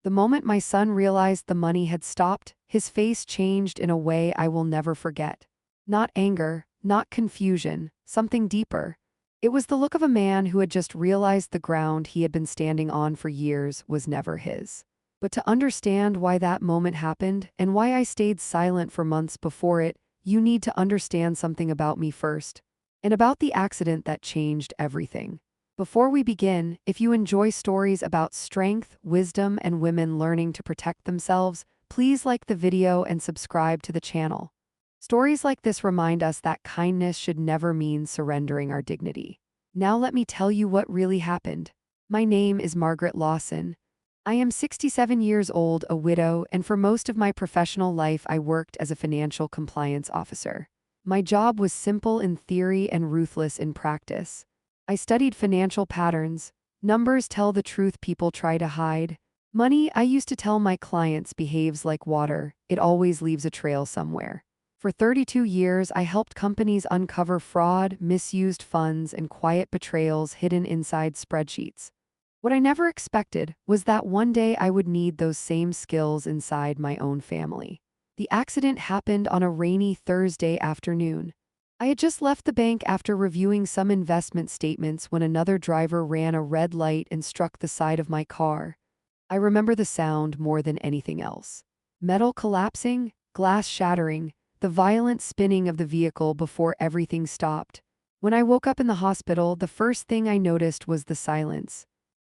The moment my son realized the money had stopped, his face changed in a way I will never forget. Not anger, not confusion, something deeper. It was the look of a man who had just realized the ground he had been standing on for years was never his. But to understand why that moment happened and why I stayed silent for months before it, you need to understand something about me first, and about the accident that changed everything. Before we begin, if you enjoy stories about strength, wisdom, and women learning to protect themselves, please like the video and subscribe to the channel. Stories like this remind us that kindness should never mean surrendering our dignity. Now let me tell you what really happened. My name is Margaret Lawson. I am 67 years old, a widow, and for most of my professional life I worked as a financial compliance officer. My job was simple in theory and ruthless in practice. I studied financial patterns. Numbers tell the truth people try to hide. Money, I used to tell my clients, behaves like water. It always leaves a trail somewhere. For 32 years, I helped companies uncover fraud, misused funds, and quiet betrayals hidden inside spreadsheets. What I never expected was that one day I would need those same skills inside my own family. The accident happened on a rainy Thursday afternoon. I had just left the bank after reviewing some investment statements when another driver ran a red light and struck the side of my car. I remember the sound more than anything else. Metal collapsing, glass shattering, the violent spinning of the vehicle before everything stopped. When I woke up in the hospital, the first thing I noticed was the silence.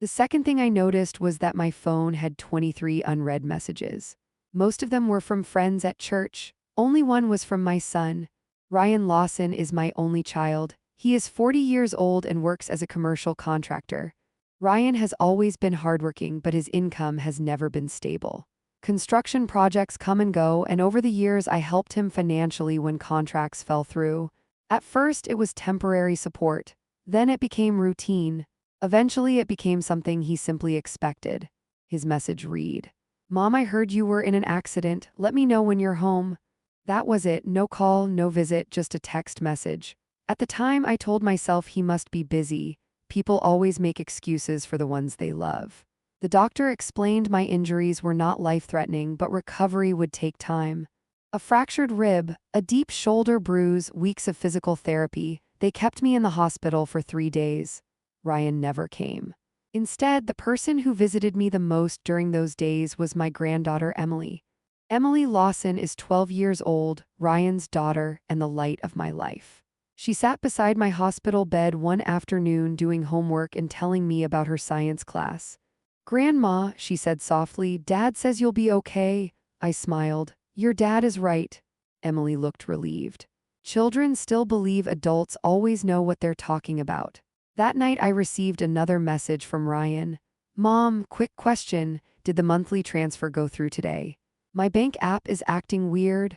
The second thing I noticed was that my phone had 23 unread messages. Most of them were from friends at church. Only one was from my son. Ryan Lawson is my only child. He is 40 years old and works as a commercial contractor. Ryan has always been hardworking, but his income has never been stable. Construction projects come and go, and over the years I helped him financially when contracts fell through. At first it was temporary support. Then it became routine. Eventually it became something he simply expected. His message read, "Mom, I heard you were in an accident. Let me know when you're home." That was it. No call, no visit, just a text message. At the time, I told myself he must be busy. People always make excuses for the ones they love. The doctor explained my injuries were not life-threatening, but recovery would take time. A fractured rib, a deep shoulder bruise, weeks of physical therapy. They kept me in the hospital for 3 days. Ryan never came. Instead, the person who visited me the most during those days was my granddaughter, Emily. Emily Lawson is 12 years old, Ryan's daughter, and the light of my life. She sat beside my hospital bed one afternoon doing homework and telling me about her science class. "Grandma," she said softly, "Dad says you'll be okay." I smiled. "Your dad is right." Emily looked relieved. Children still believe adults always know what they're talking about. That night I received another message from Ryan. "Mom, quick question. Did the monthly transfer go through today? My bank app is acting weird."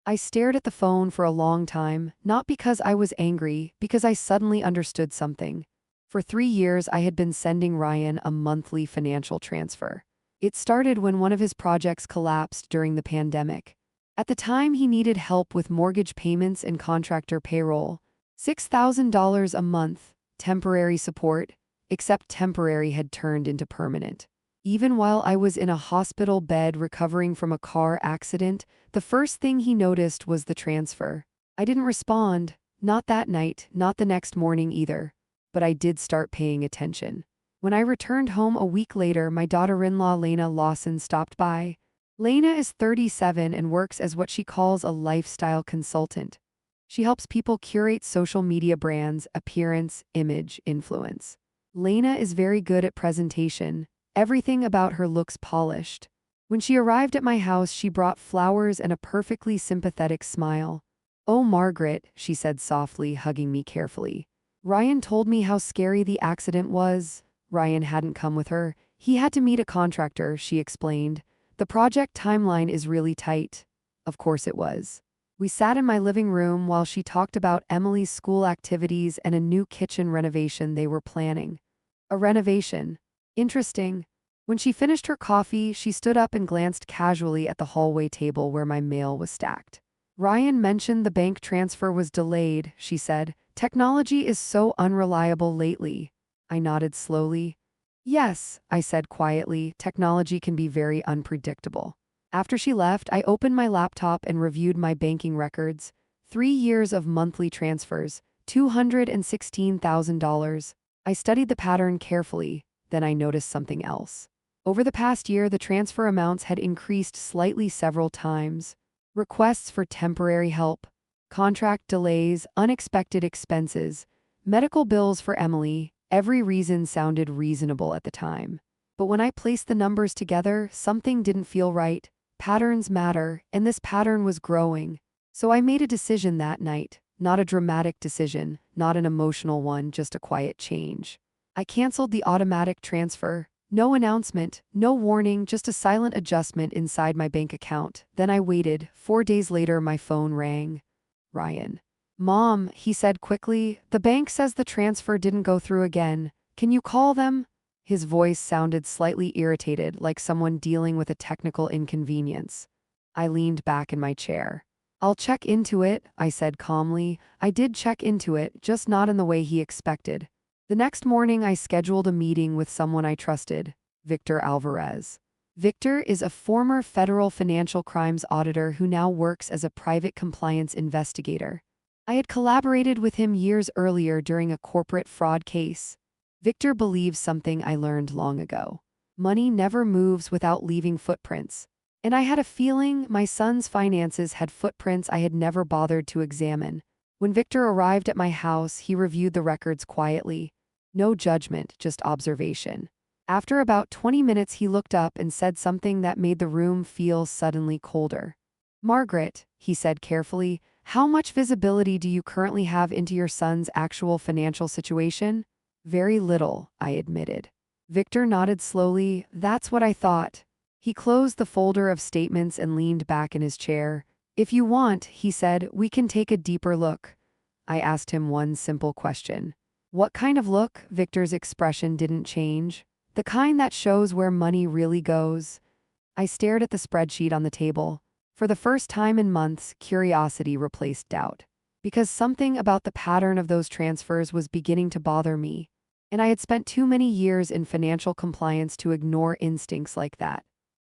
I stared at the phone for a long time, not because I was angry, because I suddenly understood something. For 3 years I had been sending Ryan a monthly financial transfer. It started when one of his projects collapsed during the pandemic. At the time he needed help with mortgage payments and contractor payroll. $6,000 a month. Temporary support, except temporary had turned into permanent. Even while I was in a hospital bed recovering from a car accident, the first thing he noticed was the transfer. I didn't respond, not that night, not the next morning either. But I did start paying attention. When I returned home a week later, my daughter-in-law Lena Lawson stopped by. Lena is 37 and works as what she calls a lifestyle consultant. She helps people curate social media brands, appearance, image, influence. Lena is very good at presentation. Everything about her looks polished. When she arrived at my house, she brought flowers and a perfectly sympathetic smile. "Oh, Margaret," she said softly, hugging me carefully. "Ryan told me how scary the accident was." Ryan hadn't come with her. He had to meet a contractor, she explained. "The project timeline is really tight." Of course it was. We sat in my living room while she talked about Emily's school activities and a new kitchen renovation they were planning. A renovation. Interesting. When she finished her coffee, she stood up and glanced casually at the hallway table where my mail was stacked. "Ryan mentioned the bank transfer was delayed," she said. "Technology is so unreliable lately." I nodded slowly. Yes, I said quietly, technology can be very unpredictable. After she left, I opened my laptop and reviewed my banking records. 3 years of monthly transfers, $216,000. I studied the pattern carefully, then I noticed something else. Over the past year, the transfer amounts had increased slightly several times. Requests for temporary help, contract delays, unexpected expenses, medical bills for Emily, every reason sounded reasonable at the time. But when I placed the numbers together, something didn't feel right. Patterns matter, and this pattern was growing. So I made a decision that night. Not a dramatic decision, not an emotional one, just a quiet change. I canceled the automatic transfer. No announcement, no warning, just a silent adjustment inside my bank account. Then I waited. 4 days later, my phone rang. Ryan. Mom, he said quickly, the bank says the transfer didn't go through again. Can you call them? His voice sounded slightly irritated, like someone dealing with a technical inconvenience. I leaned back in my chair. I'll check into it, I said calmly. I did check into it, just not in the way he expected. The next morning, I scheduled a meeting with someone I trusted, Victor Alvarez. Victor is a former federal financial crimes auditor who now works as a private compliance investigator. I had collaborated with him years earlier during a corporate fraud case. Victor believes something I learned long ago. Money never moves without leaving footprints. And I had a feeling my son's finances had footprints I had never bothered to examine. When Victor arrived at my house, he reviewed the records quietly. No judgment, just observation. After about 20 minutes, he looked up and said something that made the room feel suddenly colder. Margaret, he said carefully, how much visibility do you currently have into your son's actual financial situation? Very little, I admitted. Victor nodded slowly. That's what I thought. He closed the folder of statements and leaned back in his chair. If you want, he said, we can take a deeper look. I asked him one simple question. What kind of look? Victor's expression didn't change. The kind that shows where money really goes. I stared at the spreadsheet on the table. For the first time in months, curiosity replaced doubt. Because something about the pattern of those transfers was beginning to bother me. And I had spent too many years in financial compliance to ignore instincts like that.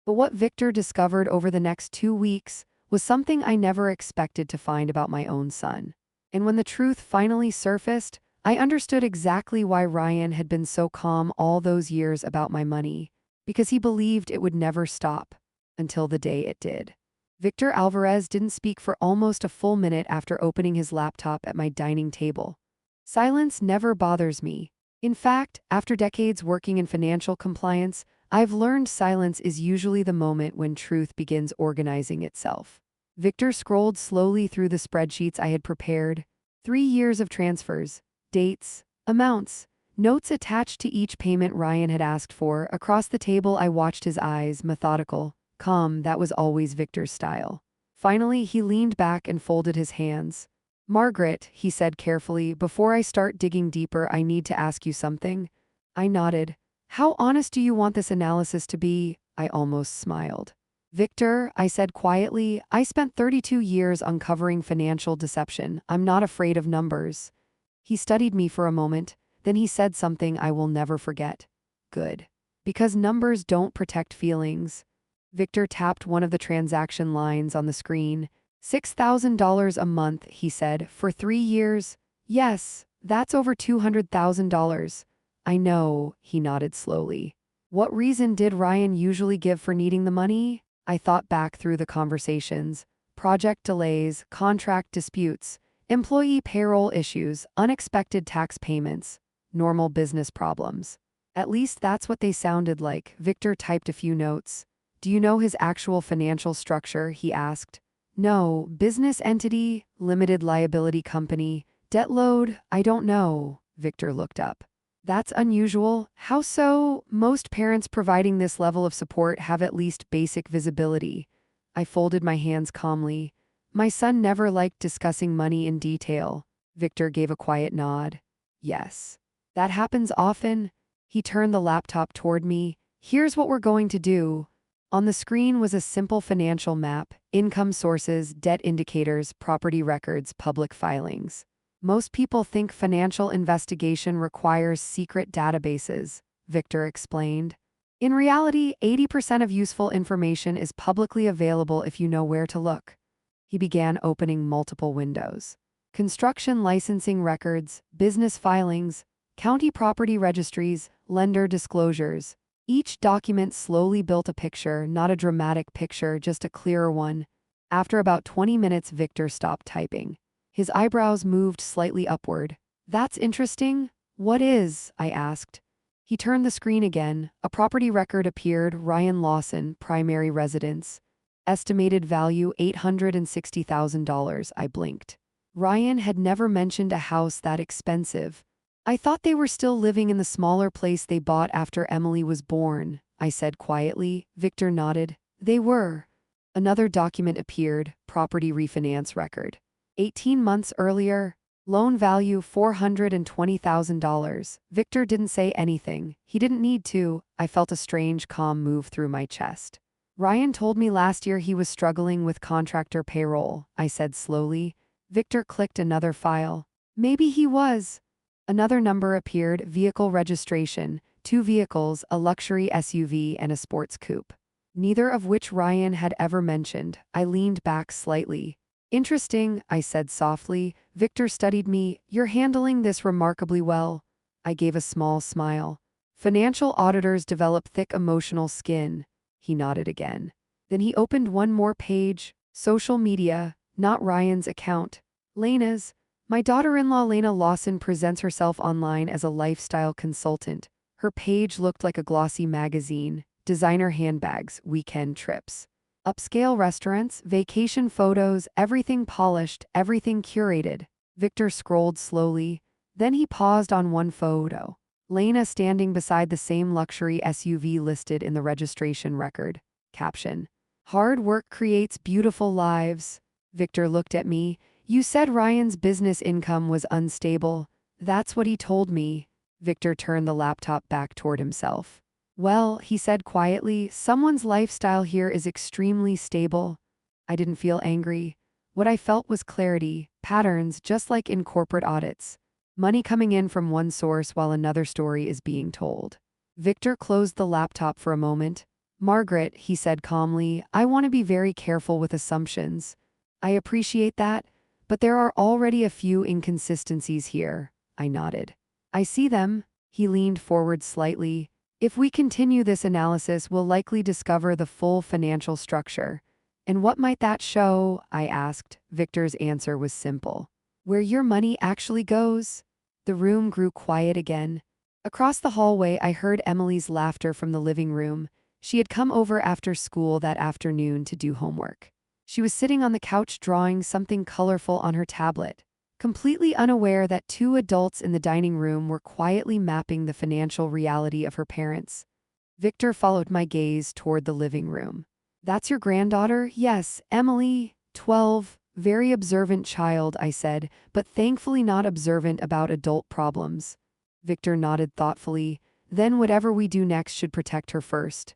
But what Victor discovered over the next 2 weeks was something I never expected to find about my own son. And when the truth finally surfaced, I understood exactly why Ryan had been so calm all those years about my money. Because he believed it would never stop. Until the day it did. Victor Alvarez didn't speak for almost a full minute after opening his laptop at my dining table. Silence never bothers me. In fact, after decades working in financial compliance, I've learned silence is usually the moment when truth begins organizing itself. Victor scrolled slowly through the spreadsheets I had prepared. 3 years of transfers, dates, amounts, notes attached to each payment Ryan had asked for. Across the table, I watched his eyes, methodical, calm. That was always Victor's style. Finally, he leaned back and folded his hands. Margaret, he said carefully, before I start digging deeper, I need to ask you something. I nodded. How honest do you want this analysis to be? I almost smiled. Victor, I said quietly, I spent 32 years uncovering financial deception. I'm not afraid of numbers. He studied me for a moment, then he said something I will never forget. Good. Because numbers don't protect feelings. Victor tapped one of the transaction lines on the screen. $6,000 a month, he said, for 3 years. Yes, that's over $200,000. I know, he nodded slowly. What reason did Ryan usually give for needing the money? I thought back through the conversations. Project delays, contract disputes, employee payroll issues, unexpected tax payments, normal business problems. At least that's what they sounded like. Victor typed a few notes. Do you know his actual financial structure? He asked. No, business entity, limited liability company, debt load, I don't know. Victor looked up. That's unusual. How so? Most parents providing this level of support have at least basic visibility. I folded my hands calmly. My son never liked discussing money in detail. Victor gave a quiet nod. Yes. That happens often. He turned the laptop toward me. Here's what we're going to do. On the screen was a simple financial map, income sources, debt indicators, property records, public filings. Most people think financial investigation requires secret databases. Victor explained. In reality, 80% of useful information is publicly available if you know where to look. He began opening multiple windows. Construction licensing records, business filings, county property registries, lender disclosures. Each document slowly built a picture, not a dramatic picture, just a clearer one. After about 20 minutes, Victor stopped typing. His eyebrows moved slightly upward. That's interesting. What is? I asked. He turned the screen again. A property record appeared, Ryan Lawson, primary residence. Estimated value $860,000, I blinked. Ryan had never mentioned a house that expensive. I thought they were still living in the smaller place they bought after Emily was born, I said quietly. Victor nodded. They were. Another document appeared, property refinance record. 18 months earlier, loan value $420,000. Victor didn't say anything. He didn't need to. I felt a strange calm move through my chest. Ryan told me last year he was struggling with contractor payroll, I said slowly. Victor clicked another file. Maybe he was. Another number appeared, vehicle registration, 2 vehicles, a luxury SUV and a sports coupe. Neither of which Ryan had ever mentioned. I leaned back slightly. Interesting, I said softly. Victor studied me. You're handling this remarkably well. I gave a small smile. Financial auditors develop thick emotional skin. He nodded again. Then he opened one more page. Social media, not Ryan's account. Lena's. My daughter-in-law Lena Lawson presents herself online as a lifestyle consultant. Her page looked like a glossy magazine. Designer handbags, weekend trips. Upscale restaurants, vacation photos, everything polished, everything curated. Victor scrolled slowly. Then he paused on one photo. Lena standing beside the same luxury SUV listed in the registration record. Caption: Hard work creates beautiful lives. Victor looked at me. You said Ryan's business income was unstable. That's what he told me. Victor turned the laptop back toward himself. Well, he said quietly, someone's lifestyle here is extremely stable. I didn't feel angry. What I felt was clarity, patterns, just like in corporate audits. Money coming in from one source while another story is being told. Victor closed the laptop for a moment. Margaret, he said calmly, I want to be very careful with assumptions. I appreciate that, but there are already a few inconsistencies here. I nodded. I see them. He leaned forward slightly. If we continue this analysis, we'll likely discover the full financial structure. And what might that show? I asked. Victor's answer was simple. Where your money actually goes. The room grew quiet again. Across the hallway, I heard Emily's laughter from the living room. She had come over after school that afternoon to do homework. She was sitting on the couch drawing something colorful on her tablet, completely unaware that 2 adults in the dining room were quietly mapping the financial reality of her parents. Victor followed my gaze toward the living room. That's your granddaughter? Yes, Emily, 12, very observant child, I said, but thankfully not observant about adult problems. Victor nodded thoughtfully. Then whatever we do next should protect her first.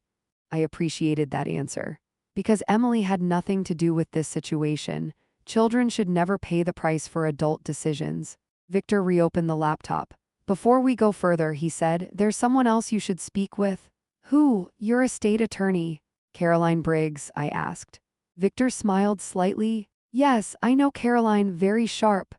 I appreciated that answer. Because Emily had nothing to do with this situation. Children should never pay the price for adult decisions. Victor reopened the laptop. Before we go further, he said, there's someone else you should speak with. Who? Your estate attorney. Caroline Briggs, I asked. Victor smiled slightly. Yes, I know Caroline, very sharp.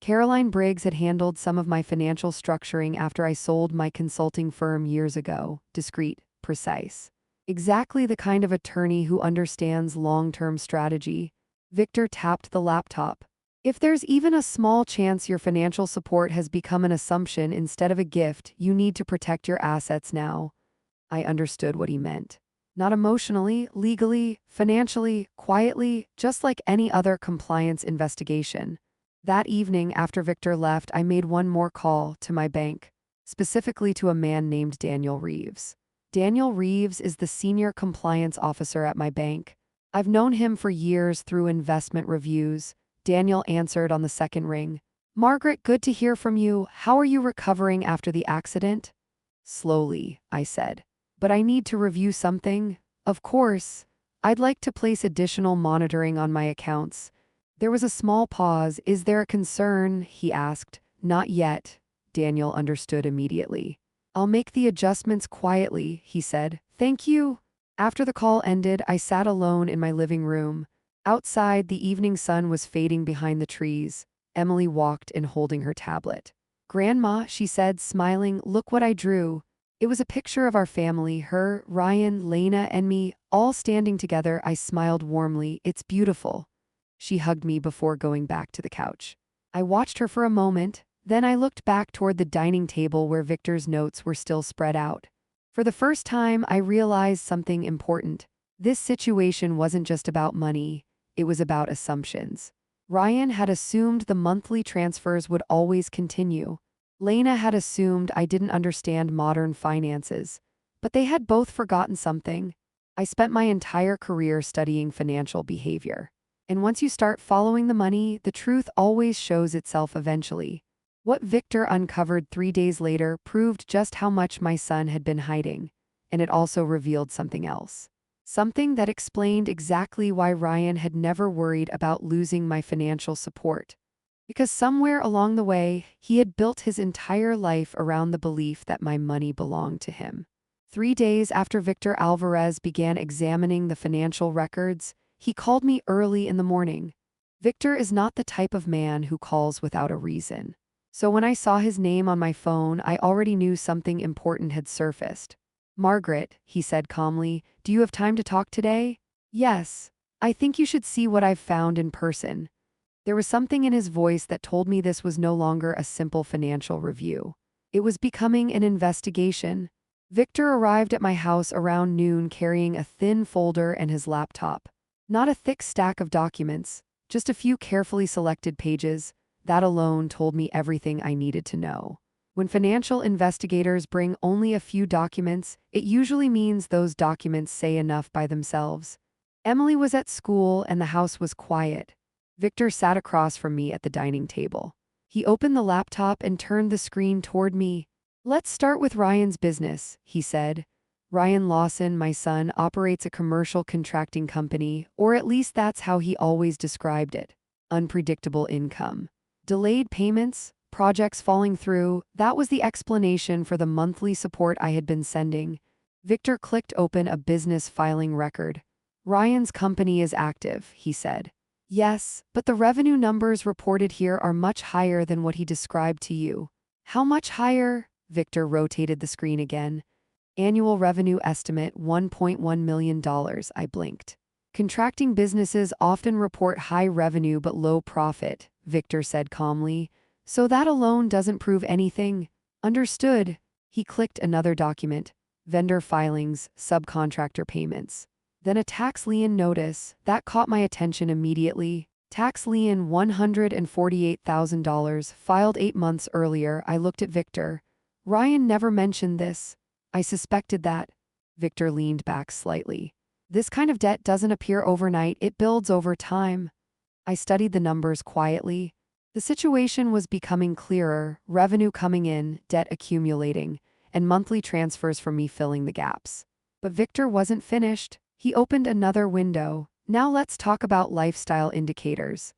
Caroline Briggs had handled some of my financial structuring after I sold my consulting firm years ago. Discreet, precise. Exactly the kind of attorney who understands long-term strategy. Victor tapped the laptop. If there's even a small chance your financial support has become an assumption instead of a gift, you need to protect your assets now. I understood what he meant. Not emotionally, legally, financially, quietly, just like any other compliance investigation. That evening after Victor left, I made one more call to my bank, specifically to a man named Daniel Reeves. Daniel Reeves is the senior compliance officer at my bank. I've known him for years through investment reviews. Daniel answered on the second ring. Margaret, good to hear from you. How are you recovering after the accident? Slowly, I said. But I need to review something. Of course. I'd like to place additional monitoring on my accounts. There was a small pause. Is there a concern? He asked. Not yet. Daniel understood immediately. I'll make the adjustments quietly, he said. Thank you. After the call ended, I sat alone in my living room. Outside, the evening sun was fading behind the trees. Emily walked in holding her tablet. Grandma, she said, smiling, look what I drew. It was a picture of our family, her, Ryan, Lena, and me, all standing together. I smiled warmly. It's beautiful. She hugged me before going back to the couch. I watched her for a moment, then I looked back toward the dining table where Victor's notes were still spread out. For the first time, I realized something important. This situation wasn't just about money, it was about assumptions. Ryan had assumed the monthly transfers would always continue. Lena had assumed I didn't understand modern finances. But they had both forgotten something. I spent my entire career studying financial behavior. And once you start following the money, the truth always shows itself eventually. What Victor uncovered 3 days later proved just how much my son had been hiding, and it also revealed something else. Something that explained exactly why Ryan had never worried about losing my financial support. Because somewhere along the way, he had built his entire life around the belief that my money belonged to him. 3 days after Victor Alvarez began examining the financial records, he called me early in the morning. Victor is not the type of man who calls without a reason. So when I saw his name on my phone, I already knew something important had surfaced. Margaret, he said calmly, do you have time to talk today? Yes. I think you should see what I've found in person. There was something in his voice that told me this was no longer a simple financial review. It was becoming an investigation. Victor arrived at my house around noon carrying a thin folder and his laptop. Not a thick stack of documents, just a few carefully selected pages. That alone told me everything I needed to know. When financial investigators bring only a few documents, it usually means those documents say enough by themselves. Emily was at school and the house was quiet. Victor sat across from me at the dining table. He opened the laptop and turned the screen toward me. Let's start with Ryan's business, he said. Ryan Lawson, my son, operates a commercial contracting company, or at least that's how he always described it. Unpredictable income. Delayed payments, projects falling through, that was the explanation for the monthly support I had been sending. Victor clicked open a business filing record. Ryan's company is active, he said. Yes, but the revenue numbers reported here are much higher than what he described to you. How much higher? Victor rotated the screen again. Annual revenue estimate $1.1 million, I blinked. Contracting businesses often report high revenue but low profit, Victor said calmly. So that alone doesn't prove anything. Understood. He clicked another document. Vendor filings, subcontractor payments. Then a tax lien notice. That caught my attention immediately. Tax lien $148,000, filed 8 months earlier. I looked at Victor. Ryan never mentioned this. I suspected that. Victor leaned back slightly. This kind of debt doesn't appear overnight, it builds over time. I studied the numbers quietly. The situation was becoming clearer, revenue coming in, debt accumulating, and monthly transfers from me filling the gaps. But Victor wasn't finished. He opened another window. Now let's talk about lifestyle indicators.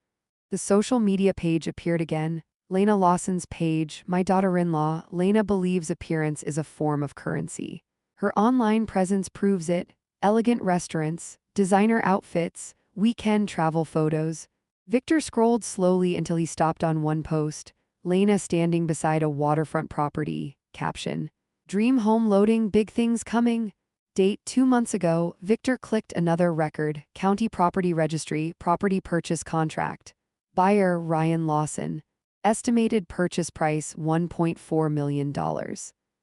The social media page appeared again. Lena Lawson's page, my daughter-in-law. Lena believes appearance is a form of currency. Her online presence proves it. Elegant restaurants, designer outfits, weekend travel photos. Victor scrolled slowly until he stopped on one post. Lena standing beside a waterfront property. Caption. Dream home loading, big things coming. Date 2 months ago. Victor clicked another record. County Property Registry, property purchase contract. Buyer Ryan Lawson. Estimated purchase price $1.4 million.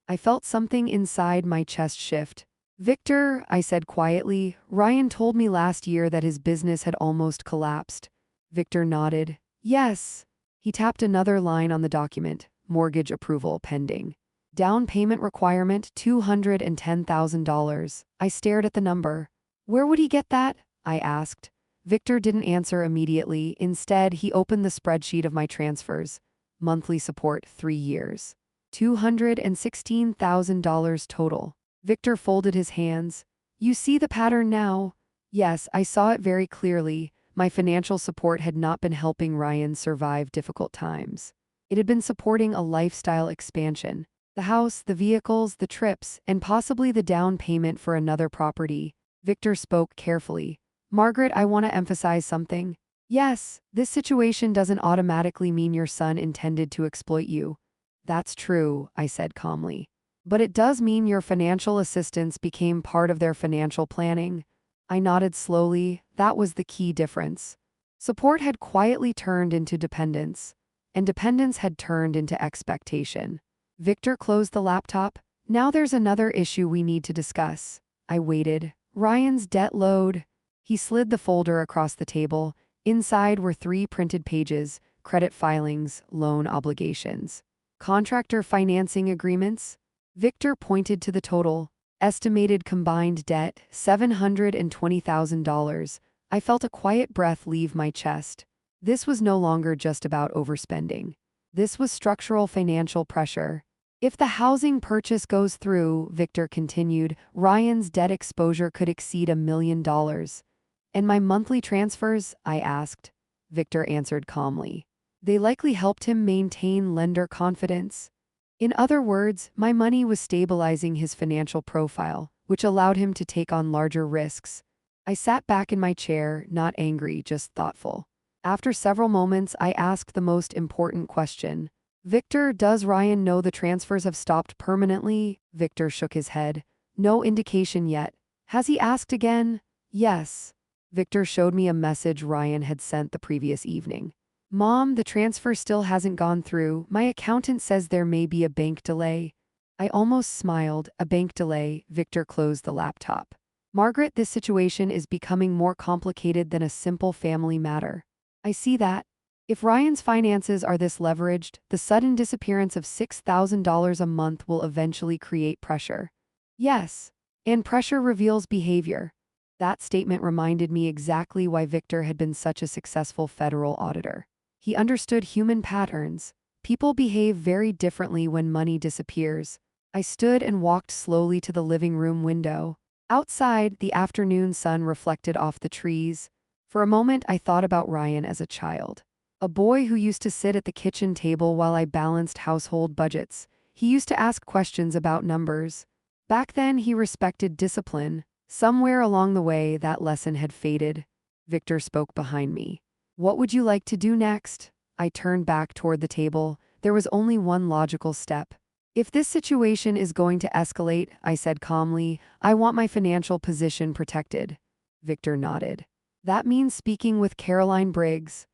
I felt something inside my chest shift. Victor, I said quietly, Ryan told me last year that his business had almost collapsed. Victor nodded. Yes. He tapped another line on the document. Mortgage approval pending. Down payment requirement $210,000. I stared at the number. Where would he get that? I asked. Victor didn't answer immediately. Instead, he opened the spreadsheet of my transfers. Monthly support 3 years. $216,000 total. Victor folded his hands. You see the pattern now? Yes, I saw it very clearly. My financial support had not been helping Ryan survive difficult times. It had been supporting a lifestyle expansion. The house, the vehicles, the trips, and possibly the down payment for another property. Victor spoke carefully. Margaret, I want to emphasize something. Yes, this situation doesn't automatically mean your son intended to exploit you. That's true, I said calmly. But it does mean your financial assistance became part of their financial planning. I nodded slowly. That was the key difference. Support had quietly turned into dependence, and dependence had turned into expectation. Victor closed the laptop. Now there's another issue we need to discuss. I waited. Ryan's debt load. He slid the folder across the table. Inside were 3 printed pages: credit filings, loan obligations, contractor financing agreements. Victor pointed to the total. Estimated combined debt, $720,000. I felt a quiet breath leave my chest. This was no longer just about overspending. This was structural financial pressure. If the housing purchase goes through, Victor continued, Ryan's debt exposure could exceed $1 million. And my monthly transfers? I asked. Victor answered calmly. They likely helped him maintain lender confidence. In other words, my money was stabilizing his financial profile, which allowed him to take on larger risks. I sat back in my chair, not angry, just thoughtful. After several moments, I asked the most important question. Victor, does Ryan know the transfers have stopped permanently? Victor shook his head. No indication yet. Has he asked again? Yes. Victor showed me a message Ryan had sent the previous evening. Mom, the transfer still hasn't gone through. My accountant says there may be a bank delay. I almost smiled. A bank delay. Victor closed the laptop. Margaret, this situation is becoming more complicated than a simple family matter. I see that. If Ryan's finances are this leveraged, the sudden disappearance of $6,000 a month will eventually create pressure. Yes. And pressure reveals behavior. That statement reminded me exactly why Victor had been such a successful federal auditor. He understood human patterns. People behave very differently when money disappears. I stood and walked slowly to the living room window. Outside, the afternoon sun reflected off the trees. For a moment, I thought about Ryan as a child. A boy who used to sit at the kitchen table while I balanced household budgets. He used to ask questions about numbers. Back then, he respected discipline. Somewhere along the way, that lesson had faded. Victor spoke behind me. What would you like to do next? I turned back toward the table. There was only one logical step. If this situation is going to escalate, I said calmly, I want my financial position protected. Victor nodded. That means speaking with Caroline Briggs.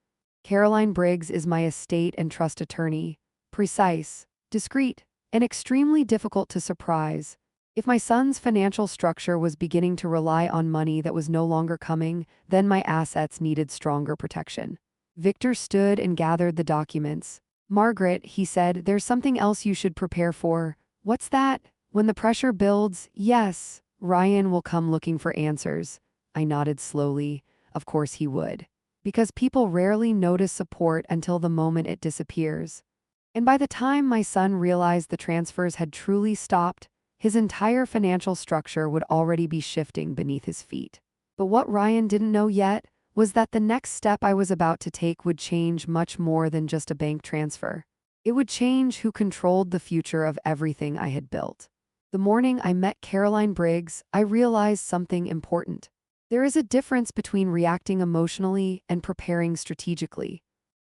Caroline Briggs is my estate and trust attorney. Precise, discreet, and extremely difficult to surprise. If my son's financial structure was beginning to rely on money that was no longer coming, then my assets needed stronger protection. Victor stood and gathered the documents. Margaret, he said, there's something else you should prepare for. What's that? When the pressure builds, yes, Ryan will come looking for answers. I nodded slowly. Of course he would. Because people rarely notice support until the moment it disappears. And by the time my son realized the transfers had truly stopped, his entire financial structure would already be shifting beneath his feet. But what Ryan didn't know yet was that the next step I was about to take would change much more than just a bank transfer. It would change who controlled the future of everything I had built. The morning I met Caroline Briggs, I realized something important. There is a difference between reacting emotionally and preparing strategically.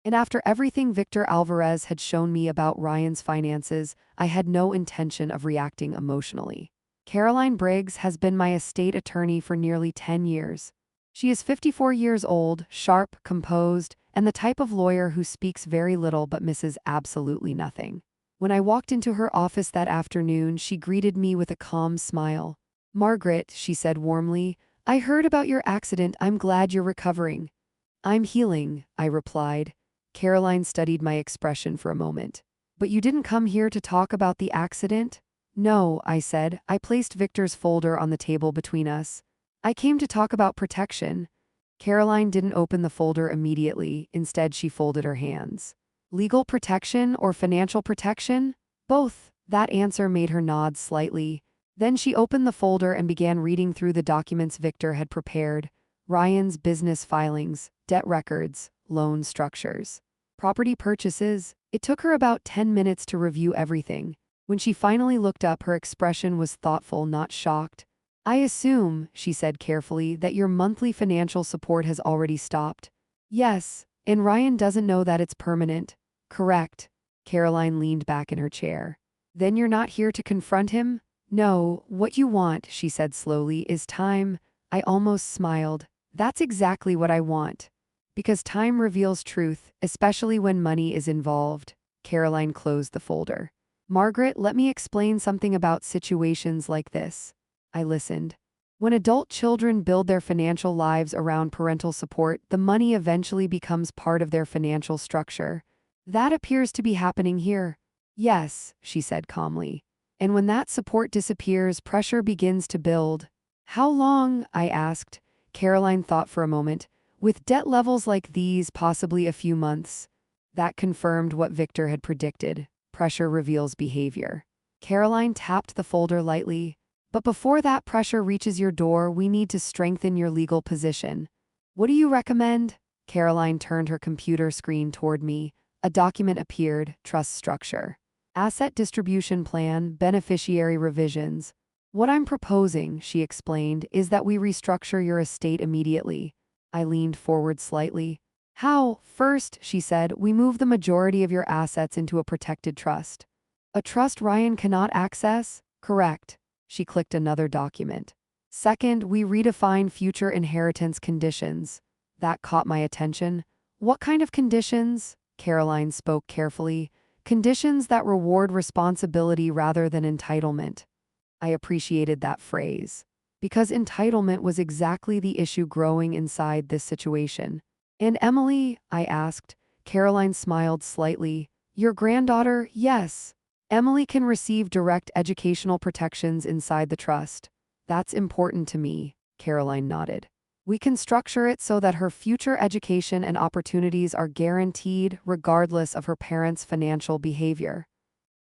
And after everything Victor Alvarez had shown me about Ryan's finances, I had no intention of reacting emotionally. Caroline Briggs has been my estate attorney for nearly 10 years. She is 54 years old, sharp, composed, and the type of lawyer who speaks very little but misses absolutely nothing. When I walked into her office that afternoon, she greeted me with a calm smile. Margaret, she said warmly, I heard about your accident. I'm glad you're recovering. I'm healing, I replied. Caroline studied my expression for a moment. But you didn't come here to talk about the accident? No, I said. I placed Victor's folder on the table between us. I came to talk about protection. Caroline didn't open the folder immediately. Instead, she folded her hands. Legal protection or financial protection? Both. That answer made her nod slightly. Then she opened the folder and began reading through the documents Victor had prepared. Ryan's business filings, debt records, loan structures, property purchases. It took her about 10 minutes to review everything. When she finally looked up, her expression was thoughtful, not shocked. I assume, she said carefully, that your monthly financial support has already stopped. Yes, and Ryan doesn't know that it's permanent. Correct. Caroline leaned back in her chair. Then you're not here to confront him? No, what you want, she said slowly, is time. I almost smiled. That's exactly what I want. Because time reveals truth, especially when money is involved. Caroline closed the folder. Margaret, let me explain something about situations like this. I listened. When adult children build their financial lives around parental support, the money eventually becomes part of their financial structure. That appears to be happening here. Yes, she said calmly. And when that support disappears, pressure begins to build. How long? I asked. Caroline thought for a moment. With debt levels like these, possibly a few months. That confirmed what Victor had predicted. Pressure reveals behavior. Caroline tapped the folder lightly. But before that pressure reaches your door, we need to strengthen your legal position. What do you recommend? Caroline turned her computer screen toward me. A document appeared, trust structure. Asset distribution plan, beneficiary revisions. What I'm proposing, she explained, is that we restructure your estate immediately. I leaned forward slightly. How? First, she said, we move the majority of your assets into a protected trust. A trust Ryan cannot access? Correct. She clicked another document. Second, we redefine future inheritance conditions. That caught my attention. What kind of conditions? Caroline spoke carefully. Conditions that reward responsibility rather than entitlement. I appreciated that phrase. Because entitlement was exactly the issue growing inside this situation. And Emily? I asked. Caroline smiled slightly. Your granddaughter? Yes. Emily can receive direct educational protections inside the trust. That's important to me, Caroline nodded. We can structure it so that her future education and opportunities are guaranteed regardless of her parents' financial behavior.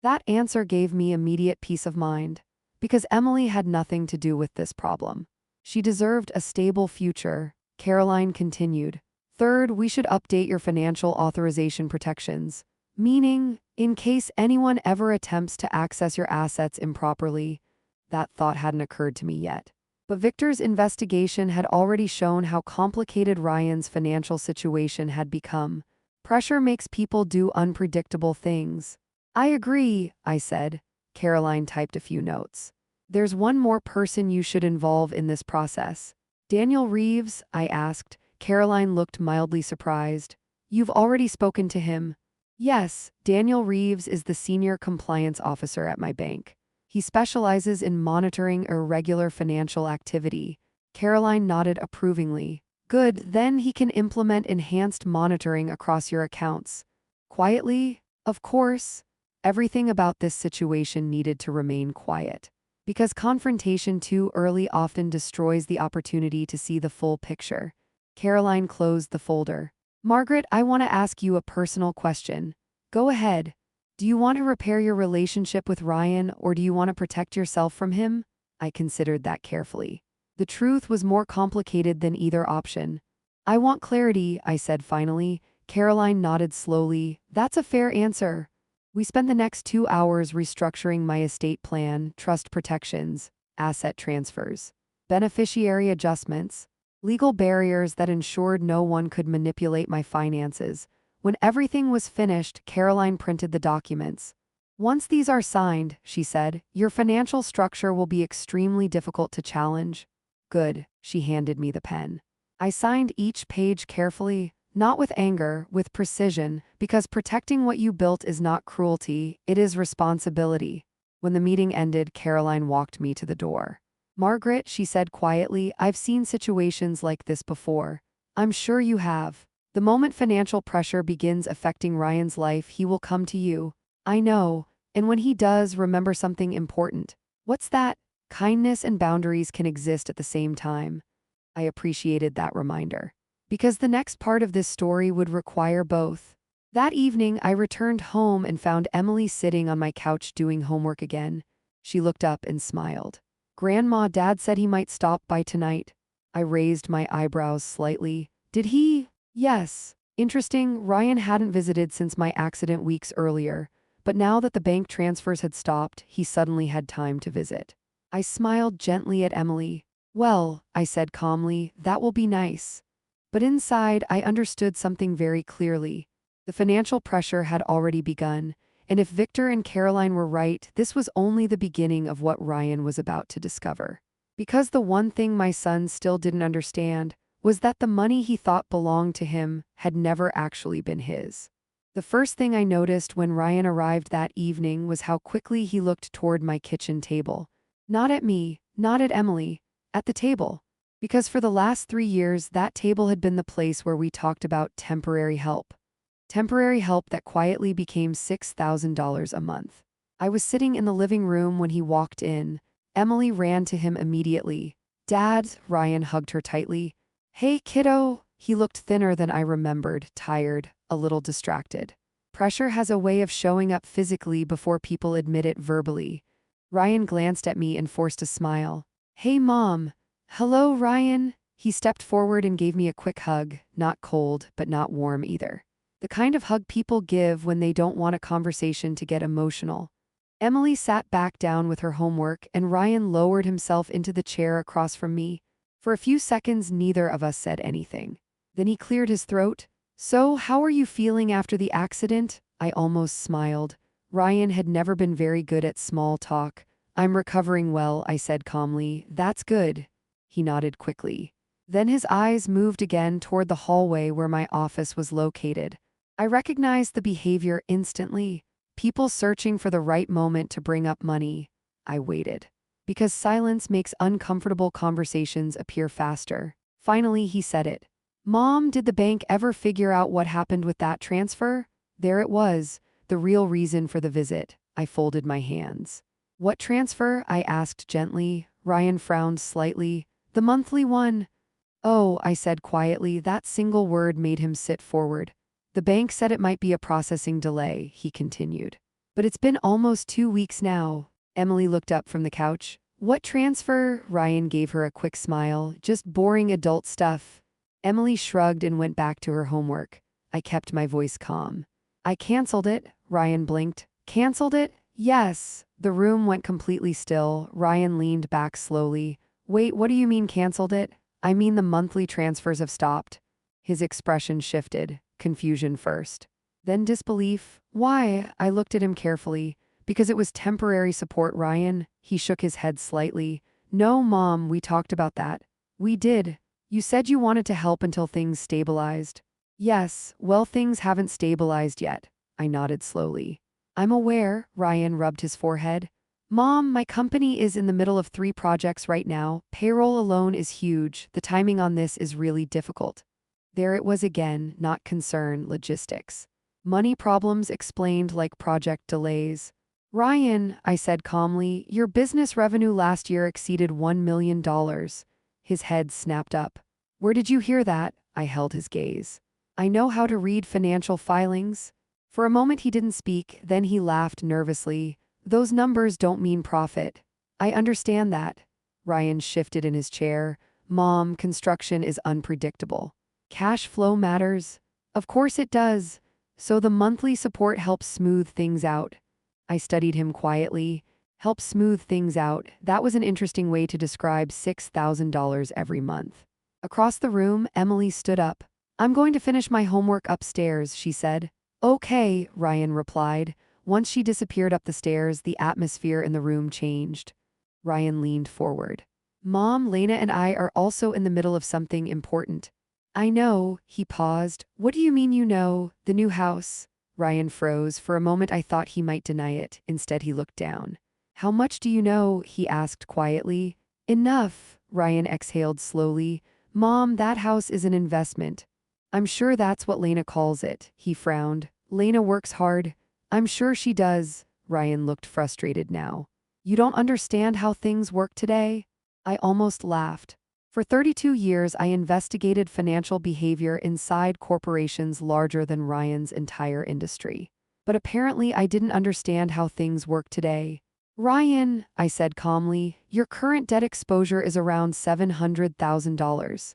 That answer gave me immediate peace of mind, because Emily had nothing to do with this problem. She deserved a stable future, Caroline continued. Third, we should update your financial authorization protections, meaning, in case anyone ever attempts to access your assets improperly. That thought hadn't occurred to me yet. But Victor's investigation had already shown how complicated Ryan's financial situation had become. Pressure makes people do unpredictable things. I agree, I said. Caroline typed a few notes. There's one more person you should involve in this process. Daniel Reeves? I asked. Caroline looked mildly surprised. You've already spoken to him? Yes, Daniel Reeves is the senior compliance officer at my bank. He specializes in monitoring irregular financial activity. Caroline nodded approvingly. Good, then he can implement enhanced monitoring across your accounts. Quietly? Of course. Everything about this situation needed to remain quiet. Because confrontation too early often destroys the opportunity to see the full picture. Caroline closed the folder. Margaret, I want to ask you a personal question. Go ahead. Do you want to repair your relationship with Ryan, or do you want to protect yourself from him? I considered that carefully. The truth was more complicated than either option. I want clarity, I said finally. Caroline nodded slowly. That's a fair answer. We spent the next 2 hours restructuring my estate plan, trust protections, asset transfers, beneficiary adjustments, legal barriers that ensured no one could manipulate my finances. When everything was finished, Caroline printed the documents. Once these are signed, she said, your financial structure will be extremely difficult to challenge. Good, she handed me the pen. I signed each page carefully, not with anger, with precision, because protecting what you built is not cruelty, it is responsibility. When the meeting ended, Caroline walked me to the door. Margaret, she said quietly, I've seen situations like this before. I'm sure you have. The moment financial pressure begins affecting Ryan's life, he will come to you. I know. And when he does, remember something important. What's that? Kindness and boundaries can exist at the same time. I appreciated that reminder. Because the next part of this story would require both. That evening, I returned home and found Emily sitting on my couch doing homework again. She looked up and smiled. Grandma, Dad said he might stop by tonight. I raised my eyebrows slightly. Did he? Yes. Interesting, Ryan hadn't visited since my accident weeks earlier, But now that the bank transfers had stopped, he suddenly had time to visit. I smiled gently at Emily. Well, I said calmly, that will be nice. But inside, I understood something very clearly. The financial pressure had already begun, and if Victor and Caroline were right, this was only the beginning of what Ryan was about to discover. Because the one thing my son still didn't understand was that the money he thought belonged to him had never actually been his. The first thing I noticed when Ryan arrived that evening was how quickly he looked toward my kitchen table. Not at me, not at Emily, at the table. Because for the last 3 years, that table had been the place where we talked about temporary help. Temporary help that quietly became $6,000 a month. I was sitting in the living room when he walked in. Emily ran to him immediately. Dad, Ryan hugged her tightly. Hey, kiddo. He looked thinner than I remembered, tired, a little distracted. Pressure has a way of showing up physically before people admit it verbally. Ryan glanced at me and forced a smile. Hey, Mom. Hello, Ryan. He stepped forward and gave me a quick hug, not cold, but not warm either. The kind of hug people give when they don't want a conversation to get emotional. Emily sat back down with her homework, and Ryan lowered himself into the chair across from me. For a few seconds, neither of us said anything. Then he cleared his throat. So, how are you feeling after the accident? I almost smiled. Ryan had never been very good at small talk. I'm recovering well, I said calmly. That's good. He nodded quickly. Then his eyes moved again toward the hallway where my office was located. I recognized the behavior instantly. People searching for the right moment to bring up money. I waited. Because silence makes uncomfortable conversations appear faster. Finally, he said it. Mom, did the bank ever figure out what happened with that transfer? There it was, the real reason for the visit. I folded my hands. What transfer? I asked gently. Ryan frowned slightly. The monthly one. Oh, I said quietly. That single word made him sit forward. The bank said it might be a processing delay, he continued. But it's been almost 2 weeks now. Emily looked up from the couch. What transfer? Ryan gave her a quick smile. Just boring adult stuff. Emily shrugged and went back to her homework. I kept my voice calm. I canceled it, Ryan blinked. Canceled it? Yes. The room went completely still. Ryan leaned back slowly. Wait, what do you mean canceled it? I mean the monthly transfers have stopped. His expression shifted, confusion first. Then disbelief. Why? I looked at him carefully. Because it was temporary support, Ryan. He shook his head slightly. No, Mom, we talked about that. We did. You said you wanted to help until things stabilized. Yes, well, things haven't stabilized yet. I nodded slowly. I'm aware, Ryan rubbed his forehead. Mom, my company is in the middle of 3 projects right now. Payroll alone is huge. The timing on this is really difficult. There it was again, not concern, logistics. Money problems explained like project delays. Ryan, I said calmly, your business revenue last year exceeded $1 million. His head snapped up. Where did you hear that? I held his gaze. I know how to read financial filings. For a moment he didn't speak, then he laughed nervously. Those numbers don't mean profit. I understand that. Ryan shifted in his chair. Mom, construction is unpredictable. Cash flow matters. Of course it does. So the monthly support helps smooth things out. I studied him quietly. Help smooth things out. That was an interesting way to describe $6,000 every month. Across the room, Emily stood up. I'm going to finish my homework upstairs, she said. Okay, Ryan replied. Once she disappeared up the stairs, the atmosphere in the room changed. Ryan leaned forward. Mom, Lena and I are also in the middle of something important. I know, he paused. What do you mean you know? The new house? Ryan froze. For a moment I thought he might deny it. Instead he looked down. How much do you know? He asked quietly. Enough, Ryan exhaled slowly. Mom, that house is an investment. I'm sure that's what Lena calls it. He frowned. Lena works hard. I'm sure she does. Ryan looked frustrated now. You don't understand how things work today? I almost laughed. For 32 years, I investigated financial behavior inside corporations larger than Ryan's entire industry. But apparently I didn't understand how things work today. Ryan, I said calmly, your current debt exposure is around $700,000.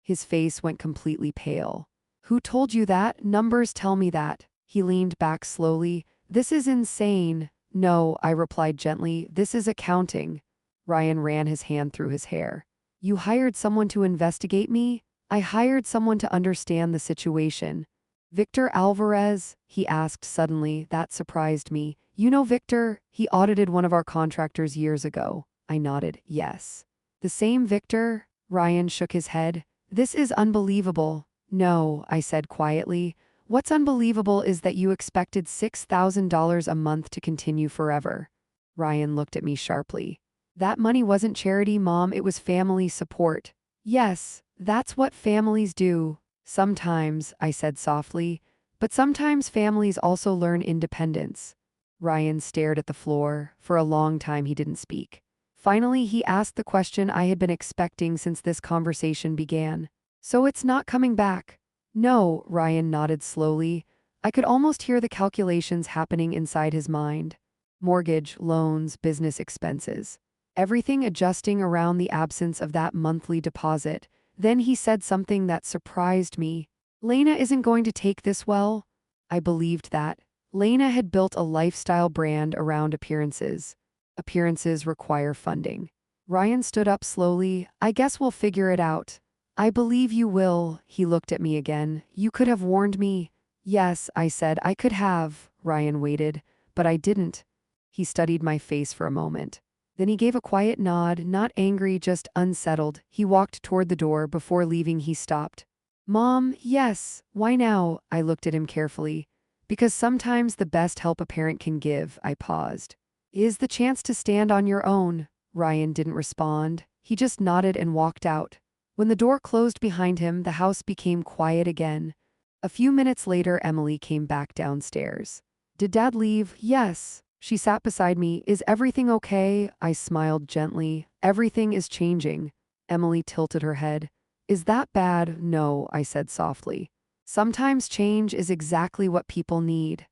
His face went completely pale. Who told you that? Numbers tell me that. He leaned back slowly. This is insane. No, I replied gently, this is accounting. Ryan ran his hand through his hair. You hired someone to investigate me? I hired someone to understand the situation. Victor Alvarez? He asked suddenly. That surprised me. You know Victor? He audited one of our contractors years ago. I nodded. Yes. The same Victor? Ryan shook his head. This is unbelievable. No, I said quietly. What's unbelievable is that you expected $6,000 a month to continue forever. Ryan looked at me sharply. That money wasn't charity, Mom, it was family support. Yes, that's what families do. Sometimes, I said softly, but sometimes families also learn independence. Ryan stared at the floor. For a long time he didn't speak. Finally, he asked the question I had been expecting since this conversation began. So it's not coming back? No, Ryan nodded slowly. I could almost hear the calculations happening inside his mind. Mortgage, loans, business expenses. Everything adjusting around the absence of that monthly deposit. Then he said something that surprised me. Lena isn't going to take this well? I believed that. Lena had built a lifestyle brand around appearances. Appearances require funding. Ryan stood up slowly. I guess we'll figure it out. I believe you will. He looked at me again. You could have warned me. Yes, I said, I could have. Ryan waited, but I didn't. He studied my face for a moment. Then he gave a quiet nod, not angry, just unsettled. He walked toward the door. Before leaving, he stopped. Mom, yes. Why now? I looked at him carefully. Because sometimes the best help a parent can give, I paused, is the chance to stand on your own. Ryan didn't respond. He just nodded and walked out. When the door closed behind him, the house became quiet again. A few minutes later, Emily came back downstairs. Did Dad leave? Yes. She sat beside me. Is everything okay? I smiled gently. Everything is changing. Emily tilted her head. Is that bad? No, I said softly. Sometimes change is exactly what people need.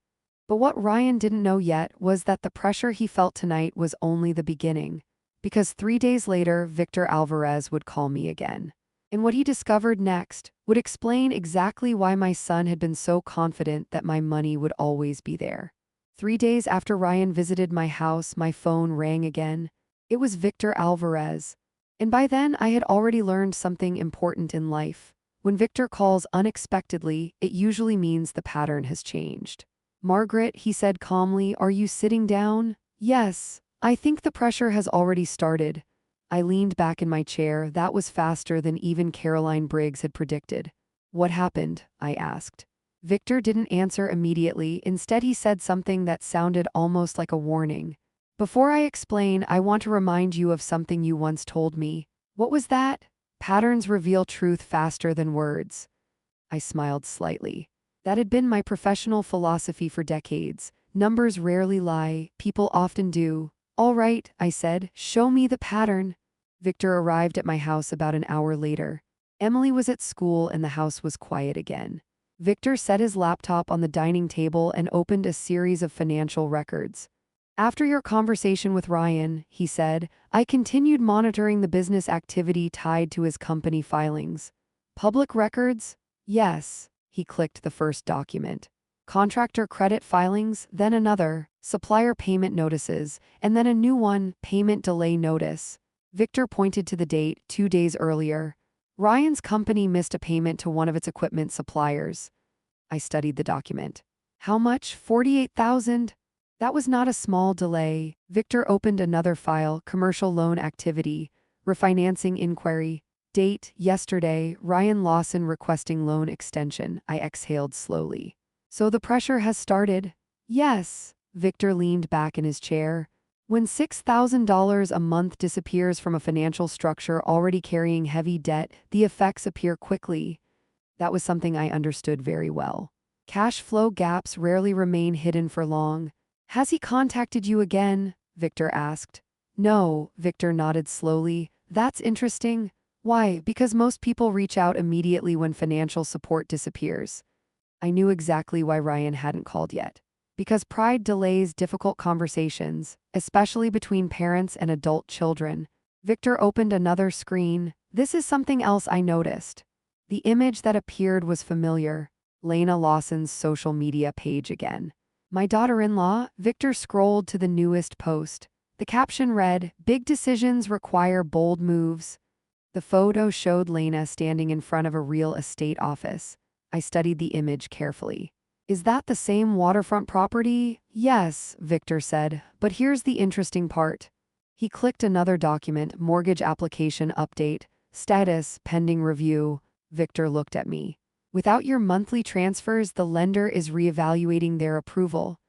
But what Ryan didn't know yet was that the pressure he felt tonight was only the beginning. Because 3 days later, Victor Alvarez would call me again. And what he discovered next would explain exactly why my son had been so confident that my money would always be there. 3 days after Ryan visited my house, my phone rang again. It was Victor Alvarez. And by then, I had already learned something important in life. When Victor calls unexpectedly, it usually means the pattern has changed. Margaret, he said calmly, are you sitting down? Yes. I think the pressure has already started. I leaned back in my chair. That was faster than even Caroline Briggs had predicted. What happened? I asked. Victor didn't answer immediately. Instead, he said something that sounded almost like a warning. Before I explain, I want to remind you of something you once told me. What was that? Patterns reveal truth faster than words. I smiled slightly. That had been my professional philosophy for decades. Numbers rarely lie, people often do. All right, I said, show me the pattern. Victor arrived at my house about an hour later. Emily was at school and the house was quiet again. Victor set his laptop on the dining table and opened a series of financial records. After your conversation with Ryan, he said, I continued monitoring the business activity tied to his company filings. Public records? Yes. He clicked the first document. Contractor credit filings, then another, supplier payment notices, and then a new one, payment delay notice. Victor pointed to the date, 2 days earlier. Ryan's company missed a payment to one of its equipment suppliers. I studied the document. How much? $48,000? That was not a small delay. Victor opened another file, commercial loan activity, refinancing inquiry. Date, yesterday, Ryan Lawson requesting loan extension. I exhaled slowly. So the pressure has started? Yes. Victor leaned back in his chair. When $6,000 a month disappears from a financial structure already carrying heavy debt, the effects appear quickly. That was something I understood very well. Cash flow gaps rarely remain hidden for long. Has he contacted you again? Victor asked. No, Victor nodded slowly. That's interesting. Why? Because most people reach out immediately when financial support disappears. I knew exactly why Ryan hadn't called yet. Because pride delays difficult conversations, especially between parents and adult children. Victor opened another screen. This is something else I noticed. The image that appeared was familiar. Lena Lawson's social media page again. My daughter-in-law, Victor scrolled to the newest post. The caption read, "Big decisions require bold moves." The photo showed Lena standing in front of a real estate office. I studied the image carefully. "Is that the same waterfront property?" "Yes," Victor said, "but here's the interesting part." He clicked another document, mortgage application update, status, pending review. Victor looked at me. "Without your monthly transfers, the lender is reevaluating their approval."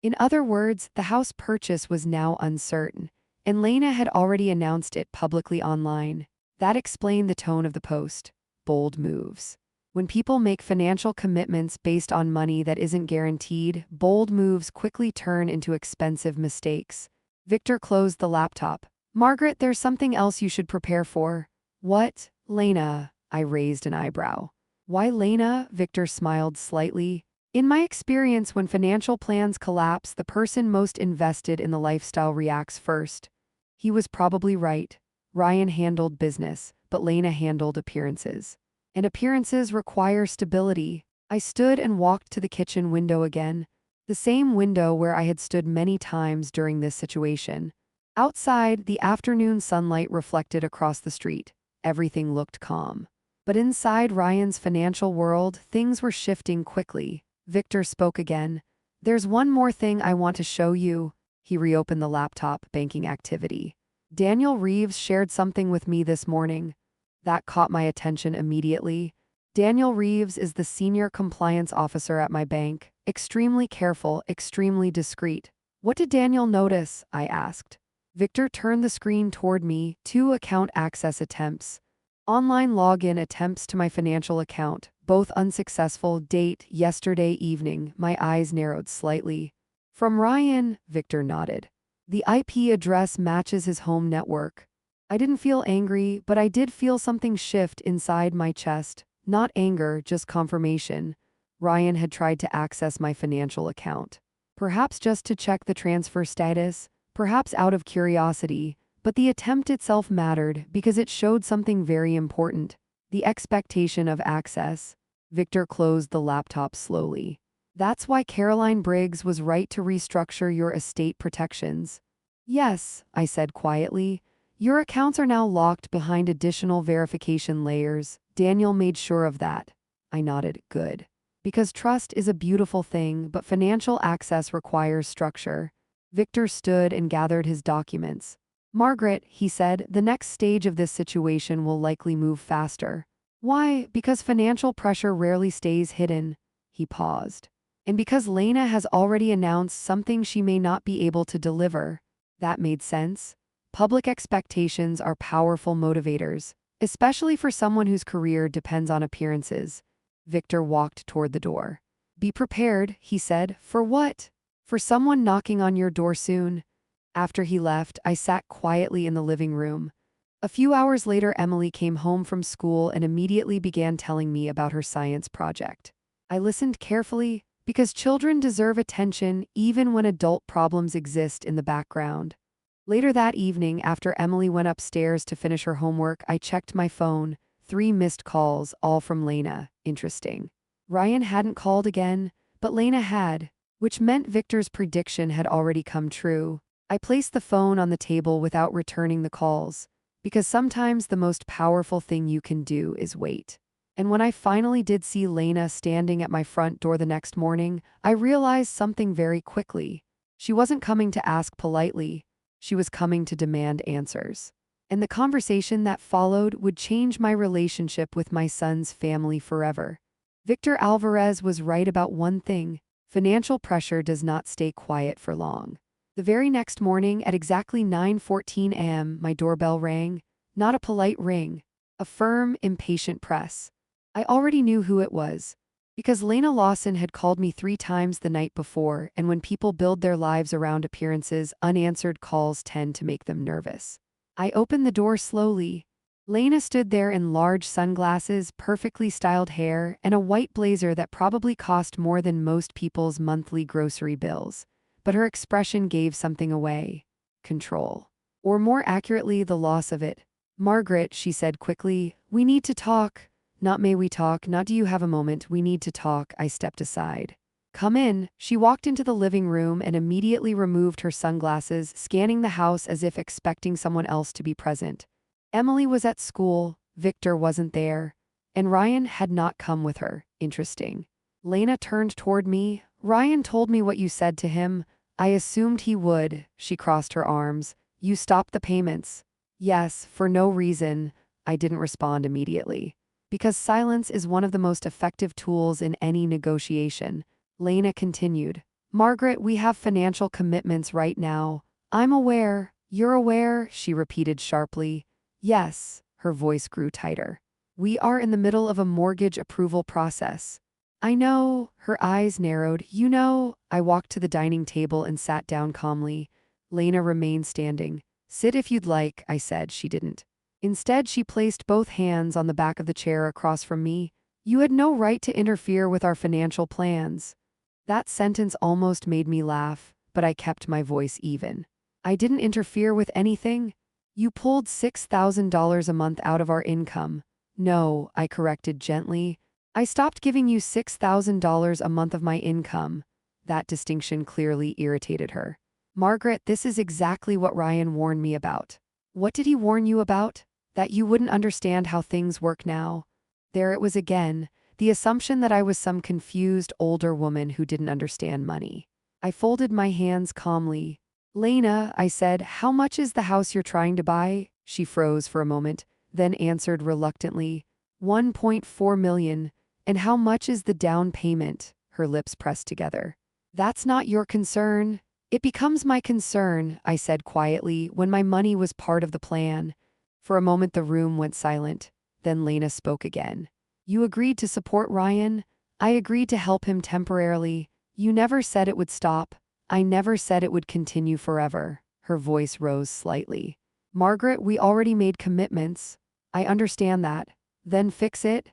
In other words, the house purchase was now uncertain, and Lena had already announced it publicly online. That explained the tone of the post. Bold moves. When people make financial commitments based on money that isn't guaranteed, bold moves quickly turn into expensive mistakes. Victor closed the laptop. "Margaret, there's something else you should prepare for." "What?" "Lena." I raised an eyebrow. "Why Lena?" Victor smiled slightly. "In my experience, when financial plans collapse, the person most invested in the lifestyle reacts first." He was probably right. Ryan handled business, but Lena handled appearances. And appearances require stability. I stood and walked to the kitchen window again. The same window where I had stood many times during this situation. Outside, the afternoon sunlight reflected across the street. Everything looked calm. But inside Ryan's financial world, things were shifting quickly. Victor spoke again. "There's one more thing I want to show you." He reopened the laptop, banking activity. "Daniel Reeves shared something with me this morning." That caught my attention immediately. Daniel Reeves is the senior compliance officer at my bank. Extremely careful, extremely discreet. "What did Daniel notice?" I asked. Victor turned the screen toward me. 2 account access attempts. Online login attempts to my financial account, both unsuccessful. Date, yesterday evening. My eyes narrowed slightly. "From Ryan," Victor nodded. "The IP address matches his home network." I didn't feel angry, but I did feel something shift inside my chest. Not anger, just confirmation. Ryan had tried to access my financial account. Perhaps just to check the transfer status, perhaps out of curiosity, but the attempt itself mattered because it showed something very important. The expectation of access. Victor closed the laptop slowly. "That's why Caroline Briggs was right to restructure your estate protections." "Yes," I said quietly. "Your accounts are now locked behind additional verification layers. Daniel made sure of that." I nodded. "Good. Because trust is a beautiful thing, but financial access requires structure." Victor stood and gathered his documents. "Margaret," he said, "the next stage of this situation will likely move faster." "Why?" "Because financial pressure rarely stays hidden." He paused. "And because Lena has already announced something she may not be able to deliver." That made sense. Public expectations are powerful motivators, especially for someone whose career depends on appearances. Victor walked toward the door. "Be prepared," he said. "For what?" "For someone knocking on your door soon." After he left, I sat quietly in the living room. A few hours later, Emily came home from school and immediately began telling me about her science project. I listened carefully, because children deserve attention even when adult problems exist in the background. Later that evening, after Emily went upstairs to finish her homework, I checked my phone. 3 missed calls, all from Lena. Interesting. Ryan hadn't called again, but Lena had, which meant Victor's prediction had already come true. I placed the phone on the table without returning the calls, because sometimes the most powerful thing you can do is wait. And when I finally did see Lena standing at my front door the next morning, I realized something very quickly. She wasn't coming to ask politely. She was coming to demand answers. And the conversation that followed would change my relationship with my son's family forever. Victor Alvarez was right about one thing. Financial pressure does not stay quiet for long. The very next morning at exactly 9:14 a.m., my doorbell rang. Not a polite ring. A firm, impatient press. I already knew who it was. Because Lena Lawson had called me 3 times the night before, and when people build their lives around appearances, unanswered calls tend to make them nervous. I opened the door slowly. Lena stood there in large sunglasses, perfectly styled hair, and a white blazer that probably cost more than most people's monthly grocery bills. But her expression gave something away. Control. Or more accurately, the loss of it. "Margaret," she said quickly, "we need to talk." Not "may we talk," not "do you have a moment," "we need to talk." I stepped aside. "Come in." She walked into the living room and immediately removed her sunglasses, scanning the house as if expecting someone else to be present. Emily was at school, Victor wasn't there, and Ryan had not come with her. Interesting. Lena turned toward me. "Ryan told me what you said to him. I assumed he would." She crossed her arms. "You stopped the payments." "Yes, for no reason." I didn't respond immediately. "Because silence is one of the most effective tools in any negotiation." Lena continued. "Margaret, we have financial commitments right now." "I'm aware." "You're aware," she repeated sharply. "Yes." Her voice grew tighter. "We are in the middle of a mortgage approval process." "I know." Her eyes narrowed. "You know." I walked to the dining table and sat down calmly. Lena remained standing. "Sit if you'd like," I said. She didn't. Instead, she placed both hands on the back of the chair across from me. "You had no right to interfere with our financial plans." That sentence almost made me laugh, but I kept my voice even. "I didn't interfere with anything." "You pulled $6,000 a month out of our income." "No," I corrected gently. "I stopped giving you $6,000 a month of my income." That distinction clearly irritated her. "Margaret, this is exactly what Ryan warned me about." "What did he warn you about?" "That you wouldn't understand how things work now." There it was again, the assumption that I was some confused older woman who didn't understand money. I folded my hands calmly. "Lena," I said, "how much is the house you're trying to buy?" She froze for a moment, then answered reluctantly, "1.4 million. "And how much is the down payment?" Her lips pressed together. "That's not your concern." "It becomes my concern," I said quietly, "when my money was part of the plan." For a moment the room went silent. Then Lena spoke again. "You agreed to support Ryan." "I agreed to help him temporarily." "You never said it would stop." "I never said it would continue forever." Her voice rose slightly. "Margaret, we already made commitments." "I understand that." "Then fix it."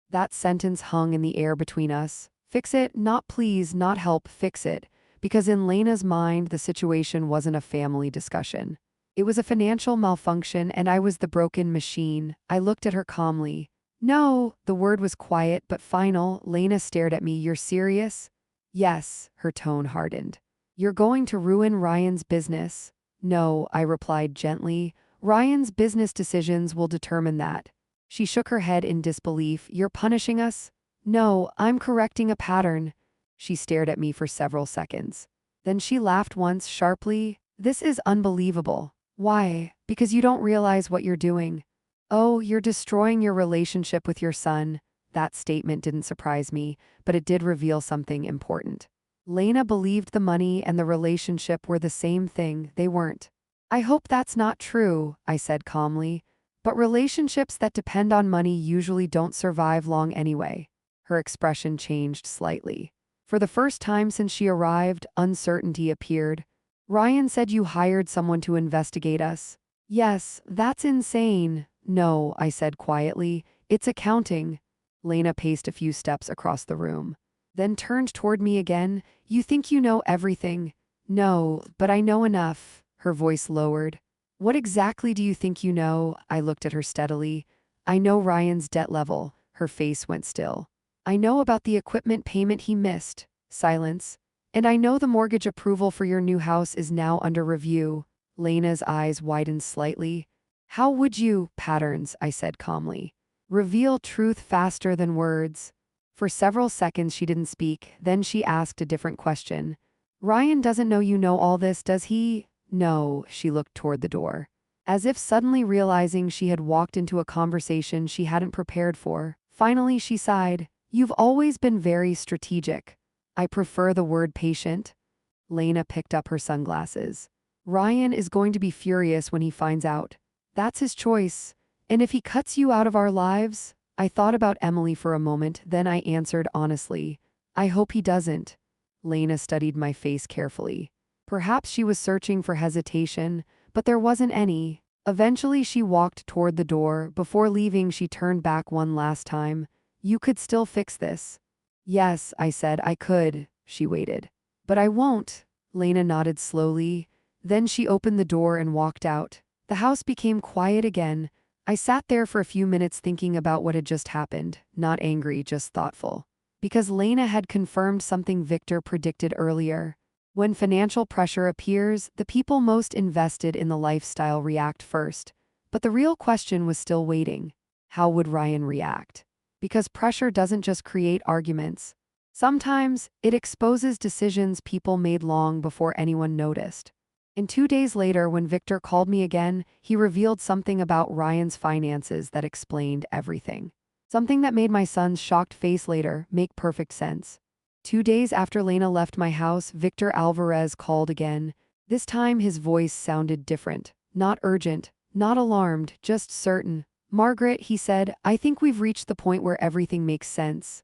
That sentence hung in the air between us. Fix it, not please, not help, fix it. Because in Lena's mind, the situation wasn't a family discussion. It was a financial malfunction, and I was the broken machine. I looked at her calmly. "No." The word was quiet but final. Lena stared at me. "You're serious?" "Yes." Her tone hardened. "You're going to ruin Ryan's business." "No," I replied gently. "Ryan's business decisions will determine that." She shook her head in disbelief. "You're punishing us?" "No, I'm correcting a pattern." She stared at me for several seconds. Then she laughed once sharply. "This is unbelievable." "Why?" "Because you don't realize what you're doing." "Oh, you're destroying your relationship with your son." That statement didn't surprise me, but it did reveal something important. Lena believed the money and the relationship were the same thing. They weren't. "I hope that's not true," I said calmly. "But relationships that depend on money usually don't survive long anyway." Her expression changed slightly. For the first time since she arrived, uncertainty appeared. "Ryan said you hired someone to investigate us." "Yes, that's insane." "No," I said quietly. "It's accounting." Lena paced a few steps across the room. Then turned toward me again. "You think you know everything." "No, but I know enough." Her voice lowered. "What exactly do you think you know?" I looked at her steadily. "I know Ryan's debt level." Her face went still. "I know about the equipment payment he missed." Silence. "And I know the mortgage approval for your new house is now under review." Lena's eyes widened slightly. "How would you?" "Patterns," I said calmly. "Reveal truth faster than words." For several seconds she didn't speak, then she asked a different question. "Ryan doesn't know you know all this, does he?" "No." She looked toward the door, as if suddenly realizing she had walked into a conversation she hadn't prepared for. Finally she sighed. "You've always been very strategic." "I prefer the word patient." Lena picked up her sunglasses. "Ryan is going to be furious when he finds out. That's his choice. And if he cuts you out of our lives?" I thought about Emily for a moment, then I answered honestly. "I hope he doesn't." Lena studied my face carefully. Perhaps she was searching for hesitation, but there wasn't any. Eventually she walked toward the door. Before leaving, she turned back one last time. "You could still fix this." "Yes," I said, "I could." She waited. "But I won't." Lena nodded slowly. Then she opened the door and walked out. The house became quiet again. I sat there for a few minutes thinking about what had just happened, not angry, just thoughtful. Because Lena had confirmed something Victor predicted earlier. When financial pressure appears, the people most invested in the lifestyle react first. But the real question was still waiting. How would Ryan react? Because pressure doesn't just create arguments. Sometimes, it exposes decisions people made long before anyone noticed. And 2 days later, when Victor called me again, he revealed something about Ryan's finances that explained everything. Something that made my son's shocked face later make perfect sense. 2 days after Lena left my house, Victor Alvarez called again. This time his voice sounded different. Not urgent, not alarmed, just certain. "Margaret," he said, "I think we've reached the point where everything makes sense."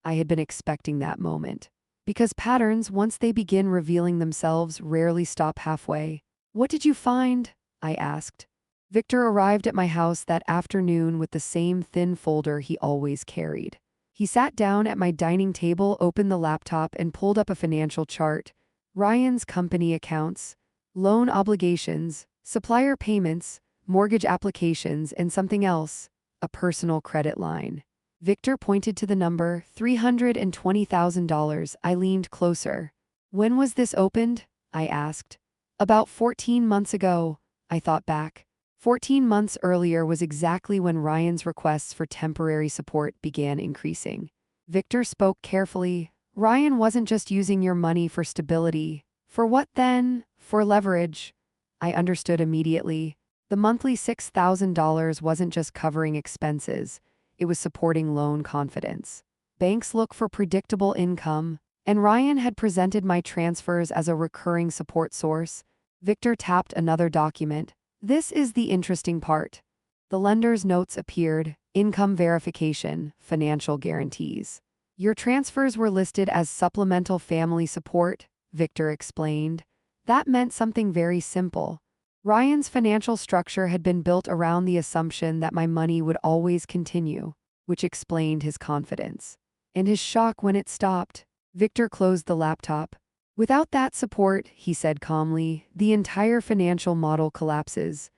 I had been expecting that moment. Because patterns, once they begin revealing themselves, rarely stop halfway. "What did you find?" I asked. Victor arrived at my house that afternoon with the same thin folder he always carried. He sat down at my dining table, opened the laptop, and pulled up a financial chart. Ryan's company accounts, loan obligations, supplier payments, mortgage applications, and something else, a personal credit line. Victor pointed to the number, $320,000. I leaned closer. "When was this opened?" I asked. "About 14 months ago," I thought back. 14 months earlier was exactly when Ryan's requests for temporary support began increasing. Victor spoke carefully. "Ryan wasn't just using your money for stability." "For what then?" "For leverage." I understood immediately. The monthly $6,000 wasn't just covering expenses. It was supporting loan confidence. Banks look for predictable income, and Ryan had presented my transfers as a recurring support source. Victor tapped another document. "This is the interesting part." The lender's notes appeared: income verification, financial guarantees. "Your transfers were listed as supplemental family support," Victor explained. That meant something very simple. Ryan's financial structure had been built around the assumption that my money would always continue, which explained his confidence. And his shock when it stopped. Victor closed the laptop. "Without that support," he said calmly, "the entire financial model collapses."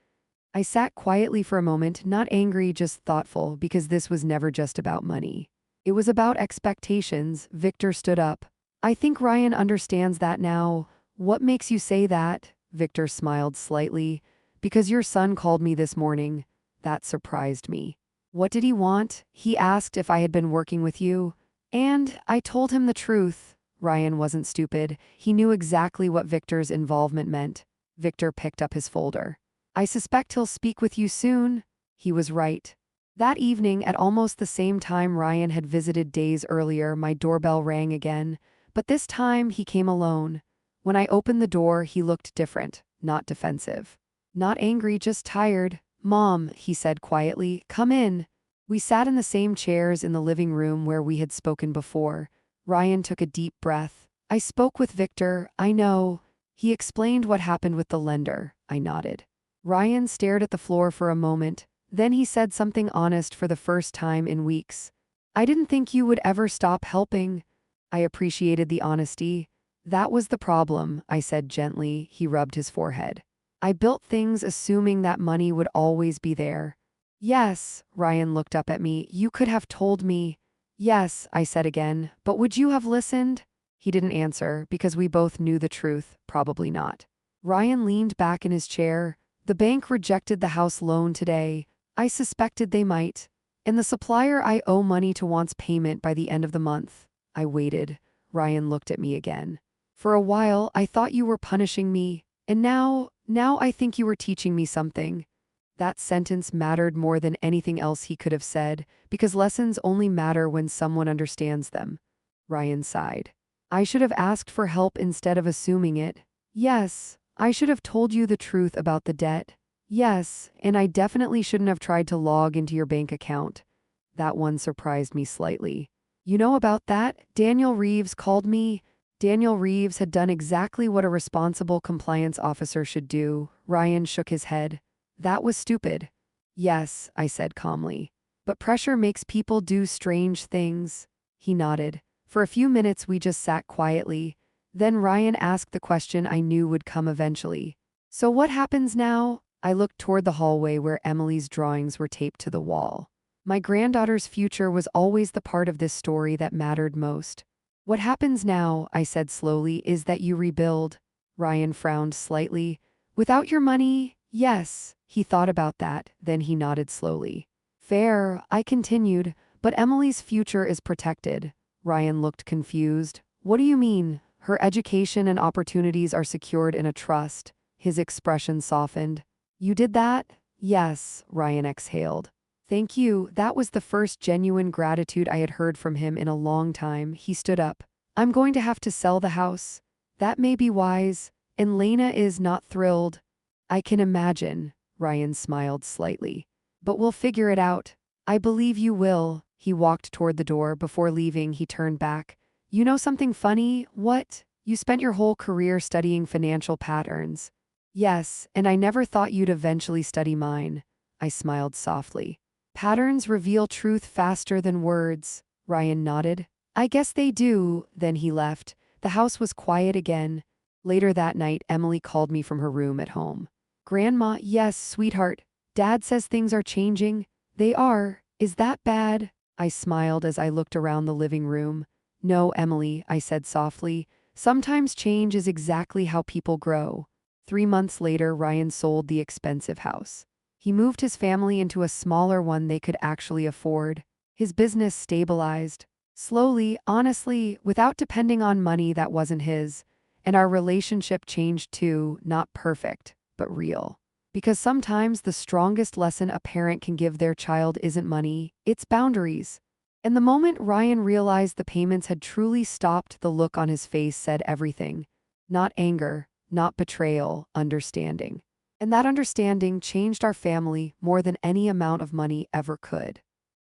I sat quietly for a moment, not angry, just thoughtful, because this was never just about money. It was about expectations. Victor stood up. "I think Ryan understands that now." "What makes you say that?" Victor smiled slightly. "Because your son called me this morning." That surprised me. "What did he want?" "He asked if I had been working with you." And I told him the truth. Ryan wasn't stupid. He knew exactly what Victor's involvement meant. Victor picked up his folder. "I suspect he'll speak with you soon." He was right. That evening, at almost the same time Ryan had visited days earlier, my doorbell rang again. But this time he came alone. When I opened the door, he looked different, not defensive. Not angry, just tired. "Mom," he said quietly, "come in." We sat in the same chairs in the living room where we had spoken before. Ryan took a deep breath. "I spoke with Victor, I know." He explained what happened with the lender. I nodded. Ryan stared at the floor for a moment. Then he said something honest for the first time in weeks. "I didn't think you would ever stop helping." I appreciated the honesty. "That was the problem," I said gently. He rubbed his forehead. "I built things assuming that money would always be there." "Yes," Ryan looked up at me, "you could have told me." "Yes," I said again, "but would you have listened?" He didn't answer, because we both knew the truth, probably not. Ryan leaned back in his chair. "The bank rejected the house loan today. I suspected they might. And the supplier I owe money to wants payment by the end of the month." I waited. Ryan looked at me again. "For a while, I thought you were punishing me. And now I think you were teaching me something." That sentence mattered more than anything else he could have said, because lessons only matter when someone understands them. Ryan sighed. "I should have asked for help instead of assuming it." "Yes, I should have told you the truth about the debt." "Yes, and I definitely shouldn't have tried to log into your bank account." That one surprised me slightly. "You know about that? Daniel Reeves called me." Daniel Reeves had done exactly what a responsible compliance officer should do. Ryan shook his head. "That was stupid." "Yes," I said calmly. "But pressure makes people do strange things." He nodded. For a few minutes we just sat quietly. Then Ryan asked the question I knew would come eventually. "So what happens now?" I looked toward the hallway where Emily's drawings were taped to the wall. My granddaughter's future was always the part of this story that mattered most. What happens now, I said slowly, is that you rebuild. Ryan frowned slightly. Without your money, yes. He thought about that, then he nodded slowly. Fair, I continued, but Emily's future is protected. Ryan looked confused. What do you mean? Her education and opportunities are secured in a trust. His expression softened. You did that? Yes, Ryan exhaled. Thank you. That was the first genuine gratitude I had heard from him in a long time. He stood up. I'm going to have to sell the house. That may be wise. And Lena is not thrilled. I can imagine. Ryan smiled slightly. But we'll figure it out. I believe you will. He walked toward the door. Before leaving, he turned back. You know something funny? What? You spent your whole career studying financial patterns. Yes, and I never thought you'd eventually study mine. I smiled softly. Patterns reveal truth faster than words. Ryan nodded. I guess they do. Then he left. The house was quiet again. Later that night, Emily called me from her room at home. Grandma, yes, sweetheart. Dad says things are changing. They are. Is that bad? I smiled as I looked around the living room. No, Emily, I said softly. Sometimes change is exactly how people grow. 3 months later, Ryan sold the expensive house. He moved his family into a smaller one they could actually afford. His business stabilized. Slowly, honestly, without depending on money that wasn't his. And our relationship changed too, not perfect, but real. Because sometimes the strongest lesson a parent can give their child isn't money, it's boundaries. And the moment Ryan realized the payments had truly stopped, the look on his face said everything. Not anger, not betrayal, understanding. And that understanding changed our family more than any amount of money ever could.